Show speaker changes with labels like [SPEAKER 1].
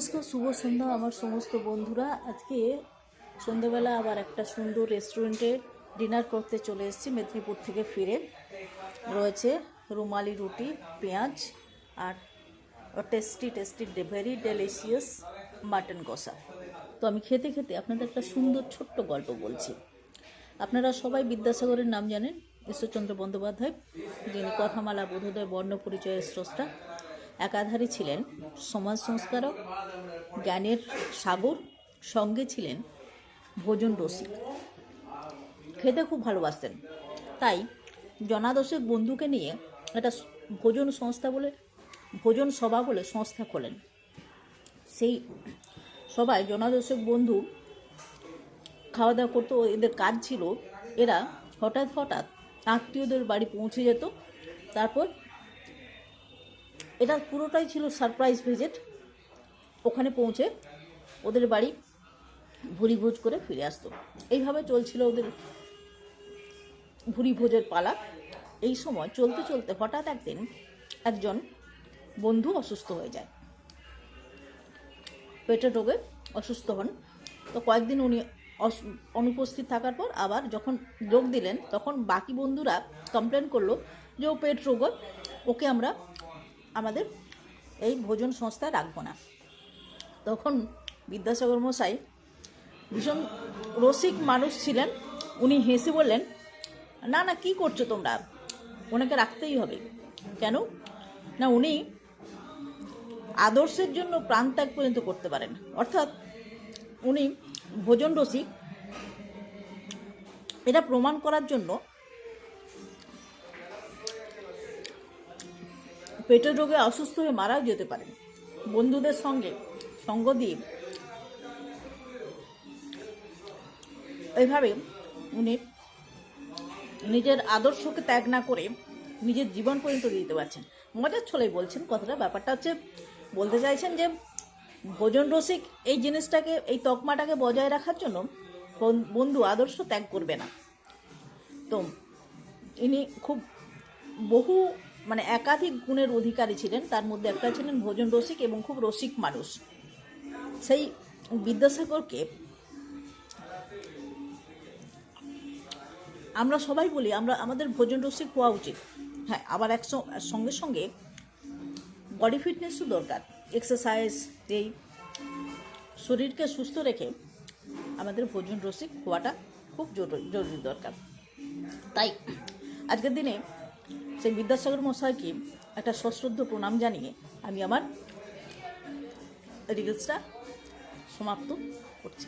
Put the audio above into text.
[SPEAKER 1] নমস্কার, শুভ সন্ধ্যা আমার সমস্ত বন্ধুরা। আজকে সন্ধ্যাবেলা আবার একটা সুন্দর রেস্টুরেন্টে ডিনার করতে চলে এসেছি। মেদিনীপুর থেকে ফিরে রয়েছে রুমালি রুটি, পেঁয়াজ আর টেস্টি ভেরি ডেলিশিয়াস মাটন কষা। তো আমি খেতে খেতে আপনাদের একটা সুন্দর ছোট্ট গল্প বলছি। আপনারা সবাই বিদ্যাসাগরের নাম জানেন, ঈশ্বরচন্দ্র বন্দ্যোপাধ্যায়, যিনি কথামালা, বোধোদয়, বর্ণ পরিচয়ের স্রষ্টা। একাধারে ছিলেন সমাজ সংস্কারক, জ্ঞানের সাগর, সঙ্গে ছিলেন ভোজন রসিক। খেতে খুব ভালোবাসতেন, তাই জনাদশেক বন্ধুকে নিয়ে একটা ভোজন সভা বলে সংস্থা খোলেন। সেই সবাই জনাদশেক বন্ধু খাওয়া দাওয়া করতো। এদের কাজ ছিল, এরা হঠাৎ আত্মীয়দের বাড়ি পৌঁছে যেত। তারপর এটা পুরোটাই ছিল সারপ্রাইজ ভিজিট। ওখানে পৌঁছে ওদের বাড়ি ভুরিভোজ করে ফিরে আসতো। এইভাবে চলছিল ওদের ভুরিভোজের পালা। এই সময় চলতে চলতে হঠাৎ একদিন একজন বন্ধু অসুস্থ হয়ে যায়, পেটের রোগে অসুস্থ হন। তো কয়েকদিন উনি অনুপস্থিত থাকার পর আবার যখন যোগ দিলেন, তখন বাকি বন্ধুরা কমপ্লেন করলো যে ও পেট রোগ, ওকে আমরা আমাদের এই ভোজন সংস্থায় রাখবো না। তখন বিদ্যাসাগর মশাই ভীষণ রসিক মানুষ ছিলেন, উনি হেসে বললেন, না না, কি করছো তোমরা, ওনাকে রাখতেই হবে। কেন না, উনি আদর্শের জন্য প্রাণ ত্যাগ পর্যন্ত করতে পারেন, অর্থাৎ উনি ভোজন রসিক। এটা প্রমাণ করার জন্য পেটের রোগে অসুস্থ হয়ে মারাও যেতে পারেন। বন্ধুদের সঙ্গে সঙ্গ দিয়ে এইভাবে উনি নিজের আদর্শকে ত্যাগ না করে নিজের জীবন পর্যন্ত দিতে পারছেন। মজার ছলেই বলছেন কথাটা। ব্যাপারটা হচ্ছে, বলতে চাইছেন যে ভোজন রসিক এই জিনিসটাকে, এই তকমাটাকে বজায় রাখার জন্য বন্ধু আদর্শ ত্যাগ করবে না। তো ইনি খুব বহু একাধিক গুণের অধিকারী ছিলেন, তার মধ্যে একটা ছিলেন ভোজন রসিক এবং খুব রসিক মানুষ। সেই বিদ্যাসাগরকে আমরা সবাই বলি আমাদের ভোজন রসিক হওয়া উচিত। হ্যাঁ, আবার সঙ্গে সঙ্গে বডি ফিটনেসও দরকার, এক্সারসাইজ, এই শরীরকে সুস্থ রেখে আমাদের ভোজন রসিক হওয়াটা খুব জরুরি দরকার। তাই আজকের দিনে সেই বিদ্যাসাগর মশাইকে একটা সশ্রদ্ধ প্রণাম জানিয়ে আমি আমার রিলসটা সমাপ্ত করছি।